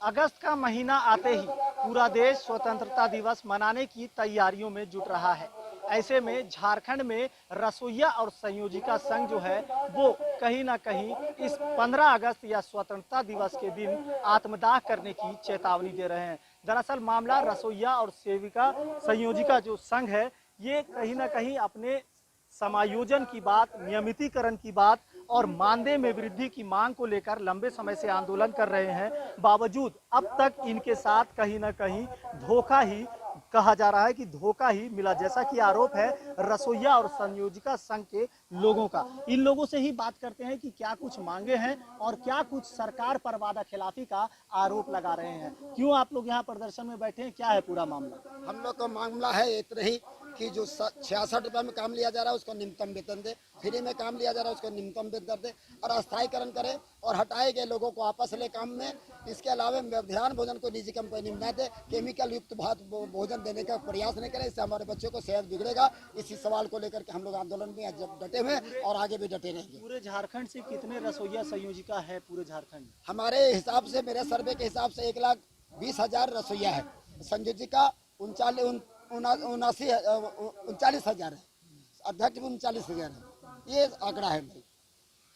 अगस्त का महीना आते ही पूरा देश स्वतंत्रता दिवस मनाने की तैयारियों में जुट रहा है। ऐसे में झारखंड में रसोइया और संयोजिका संघ जो है वो कहीं ना कहीं इस 15 अगस्त या स्वतंत्रता दिवस के दिन आत्मदाह करने की चेतावनी दे रहे हैं। दरअसल मामला रसोइया और सेविका संयोजिका जो संघ है ये कहीं ना कहीं अपने समायोजन की बात, नियमितीकरण की बात और मानदेय में वृद्धि की मांग को लेकर लंबे समय से आंदोलन कर रहे हैं। बावजूद अब तक इनके साथ कहीं ना कहीं धोखा ही कहा जा रहा है कि धोखा ही मिला, जैसा कि आरोप है रसोइया और संयोजिका संघ के लोगों का। इन लोगों से ही बात करते हैं कि क्या कुछ मांगे हैं और क्या कुछ सरकार पर वादा खिलाफी का आरोप लगा रहे हैं। क्यों आप लोग यहाँ प्रदर्शन में बैठे हैं, क्या है पूरा मामला? हम लोग का मामला है इतना ही कि जो 66 रुपये में काम लिया जा रहा है उसको न्यूनतम वेतन दे, फ्री में काम लिया जा रहा है उसको न्यूनतम वेतन दे और अस्थायीकरण करे और हटाए गए लोगों को वापस ले काम में। इसके अलावा मध्याह्न भोजन को निजी कंपनी में न दे, केमिकल युक्त भात भोजन देने का प्रयास नहीं करे, इससे हमारे बच्चों को सेहत बिगड़ेगा। इसी सवाल को लेकर के हम लोग आंदोलन में डटे हुए और आगे भी डटे रहेंगे। पूरे झारखंड से कितने रसोइया संयोजिका है पूरे झारखंड में? हमारे हिसाब से, मेरे सर्वे के हिसाब से 1,20,000 रसोइया है, संयोजिका 39,000 है, अध्यक्ष 39,000 है, ये आंकड़ा है।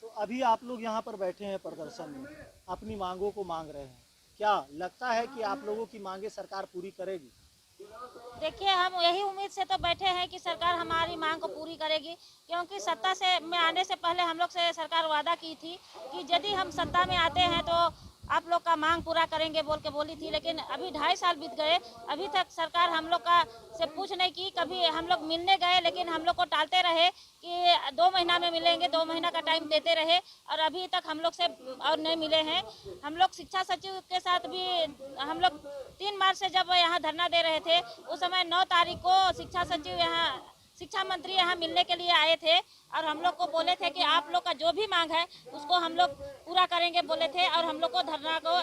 तो अभी आप लोग यहाँ पर बैठे हैं प्रदर्शन में, अपनी मांगों को मांग रहे हैं, क्या लगता है कि आप लोगों की मांगे सरकार पूरी करेगी? देखिए, हम यही उम्मीद से तो बैठे हैं कि सरकार हमारी मांग को पूरी करेगी, क्योंकि सत्ता से में आने से पहले हम लोग से सरकार वादा की थी कि यदि हम सत्ता में आते हैं तो आप लोग का मांग पूरा करेंगे बोल के बोली थी। लेकिन अभी 2.5 साल बीत गए, अभी तक सरकार हम लोग का से पूछ नहीं की। कभी हम लोग मिलने गए लेकिन हम लोग को टालते रहे कि 2 महीना में मिलेंगे, 2 महीना का टाइम देते रहे और अभी तक हम लोग से और नहीं मिले हैं। हम लोग शिक्षा सचिव के साथ भी हम लोग 3 मार्च से जब यहाँ धरना दे रहे थे उस समय 9 तारीख को शिक्षा मंत्री यहाँ मिलने के लिए आए थे और हम लोग को बोले थे कि आप लोग का जो भी मांग है उसको हम लोग पूरा करेंगे बोले थे और हम लोग को धरना को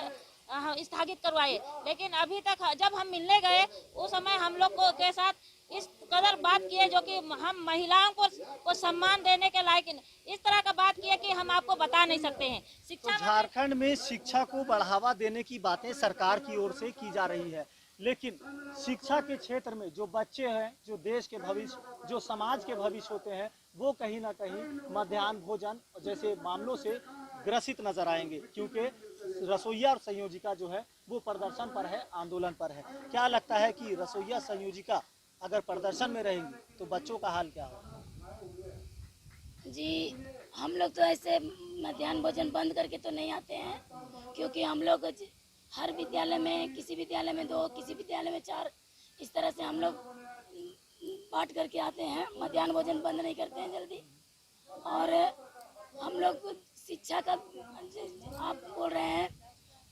स्थगित करवाए। लेकिन अभी तक जब हम मिलने गए उस समय हम लोग को के साथ इस कदर बात किए जो कि हम महिलाओं को सम्मान देने के लायक, इस तरह का बात किए कि हम आपको बता नहीं सकते हैं। तो झारखंड में शिक्षा को बढ़ावा देने की बातें सरकार की ओर से की जा रही है, लेकिन शिक्षा के क्षेत्र में जो बच्चे हैं, जो देश के भविष्य, जो समाज के भविष्य होते हैं, वो कहीं ना कहीं मध्याह्न भोजन जैसे मामलों से ग्रसित नजर आएंगे, क्योंकि रसोइया और संयोजिका जो है वो प्रदर्शन पर है, आंदोलन पर है। क्या लगता है कि रसोइया संयोजिका अगर प्रदर्शन में रहेंगी तो बच्चों का हाल क्या होगा? जी, हम लोग तो ऐसे मध्याह्न भोजन बंद करके तो नहीं आते हैं, क्योंकि हम लोग हर विद्यालय में, किसी विद्यालय में 2, किसी विद्यालय में 4, इस तरह से हम लोग बांट करके आते हैं। मध्याह्न भोजन बंद नहीं करते हैं जल्दी। और हम लोग शिक्षा का आप बोल रहे हैं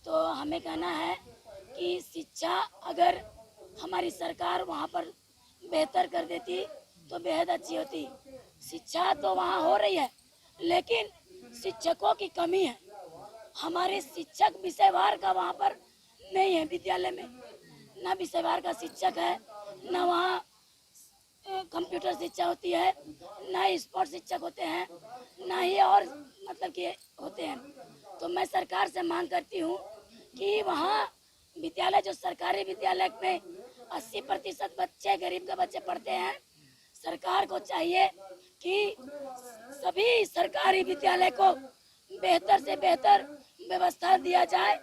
तो हमें कहना है कि शिक्षा अगर हमारी सरकार वहाँ पर बेहतर कर देती तो बेहद अच्छी होती। शिक्षा तो वहाँ हो रही है लेकिन शिक्षकों की कमी है। हमारे शिक्षक विषयवार का वहाँ पर नहीं है, विद्यालय में ना विषयवार का शिक्षक है, ना वहाँ कंप्यूटर शिक्षा होती है, ना ही स्पोर्ट्स शिक्षक होते हैं, ना ही और मतलब कि होते हैं। तो मैं सरकार से मांग करती हूँ कि वहाँ विद्यालय, जो सरकारी विद्यालय में 80% बच्चे, गरीब के बच्चे पढ़ते हैं, सरकार को चाहिए कि सभी सरकारी विद्यालय को बेहतर से बेहतर व्यवस्था दिया जाए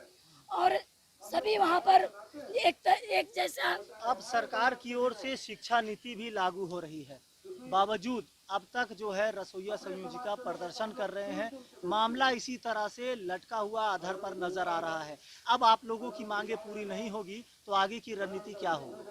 और सभी वहाँ पर एक जैसा। अब सरकार की ओर से शिक्षा नीति भी लागू हो रही है, बावजूद अब तक जो है रसोइया संयोजिका प्रदर्शन कर रहे हैं। मामला इसी तरह से लटका हुआ अधर पर नजर आ रहा है। अब आप लोगों की मांगे पूरी नहीं होगी तो आगे की रणनीति क्या होगी?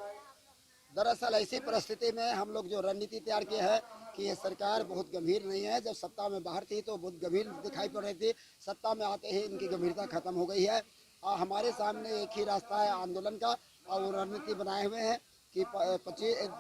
दरअसल ऐसी परिस्थिति में हम लोग जो रणनीति तैयार की है कि ये सरकार बहुत गंभीर नहीं है। जब सत्ता में बाहर थी तो बहुत गंभीर दिखाई पड़ रही थी, सत्ता में आते ही इनकी गंभीरता खत्म हो गई है। और हमारे सामने एक ही रास्ता है आंदोलन का, और वो रणनीति बनाए हुए हैं कि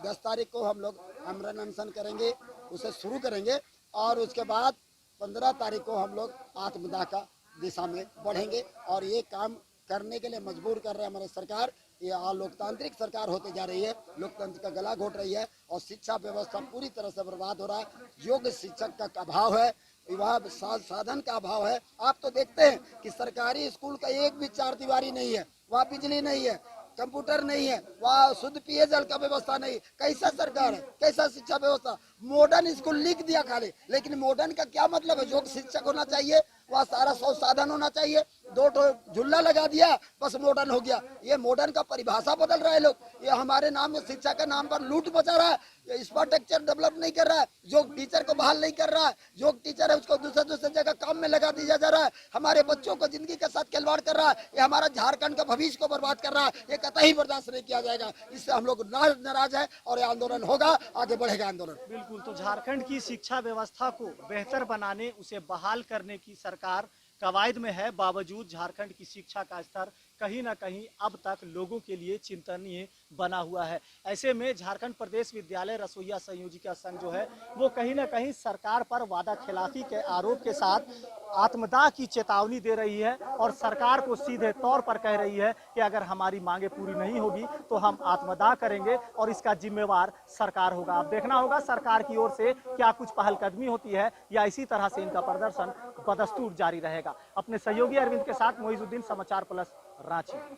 10 तारीख को हम लोग आमरण अनशन करेंगे, उसे शुरू करेंगे और उसके बाद 15 तारीख को हम लोग आत्मदाह का दिशा में बढ़ेंगे। और ये काम करने के लिए मजबूर कर रहे हैं हमारे सरकार। ये लोकतांत्रिक सरकार होते जा रही है, लोकतंत्र का गला घोट रही है और शिक्षा व्यवस्था पूरी तरह से बर्बाद हो रहा है। योग्य शिक्षक का अभाव है, वहाँ साधन का अभाव है। आप तो देखते हैं कि सरकारी स्कूल का एक भी चार दीवारी नहीं है, वहाँ बिजली नहीं है, कंप्यूटर नहीं है, वहाँ शुद्ध पेयजल का व्यवस्था नहीं। कैसा सरकार है, कैसा शिक्षा व्यवस्था। मॉडर्न स्कूल लिख दिया खाली, लेकिन मॉडर्न का क्या मतलब है। जो शिक्षक होना चाहिए वहाँ सारा संसाधन होना चाहिए। दो झुल्ला लगा दिया बस मॉडर्न हो गया। ये मॉडर्न का परिभाषा बदल रहा है लोग। ये हमारे नाम में शिक्षा के नाम पर लूट मचा रहा है। इंफ्रास्ट्रक्चर डेवलप नहीं कर रहा है, जो टीचर को बहाल नहीं कर रहा है, जो टीचर है उसको दूसरे जगह काम में लगा दिया जा रहा है। हमारे बच्चों को जिंदगी के साथ खिलवाड़ कर रहा है। ये हमारा झारखंड का भविष्य को बर्बाद कर रहा है। ये कतई बर्दाश्त नहीं किया जाएगा। इससे हम लोग नाराज है और ये आंदोलन होगा, आगे बढ़ेगा आंदोलन। बिल्कुल, तो झारखंड की शिक्षा व्यवस्था को बेहतर बनाने, उसे बहाल करने की सरकार कवायद में है। बावजूद झारखंड की शिक्षा का स्तर कहीं ना कहीं अब तक लोगों के लिए चिंतनीय बना हुआ है। ऐसे में झारखंड प्रदेश विद्यालय रसोइया संयोजिका संघ जो है वो कहीं ना कहीं सरकार पर वादा खिलाफी के आरोप के साथ आत्मदाह की चेतावनी दे रही है और सरकार को सीधे तौर पर कह रही है कि अगर हमारी मांगे पूरी नहीं होगी तो हम आत्मदाह करेंगे और इसका जिम्मेवार सरकार होगा। अब देखना होगा सरकार की ओर से क्या कुछ पहलकदमी होती है या इसी तरह से इनका प्रदर्शन बदस्तूर जारी रहेगा। अपने सहयोगी अरविंद के साथ मोइजुद्दीन, समाचार प्लस, रांची।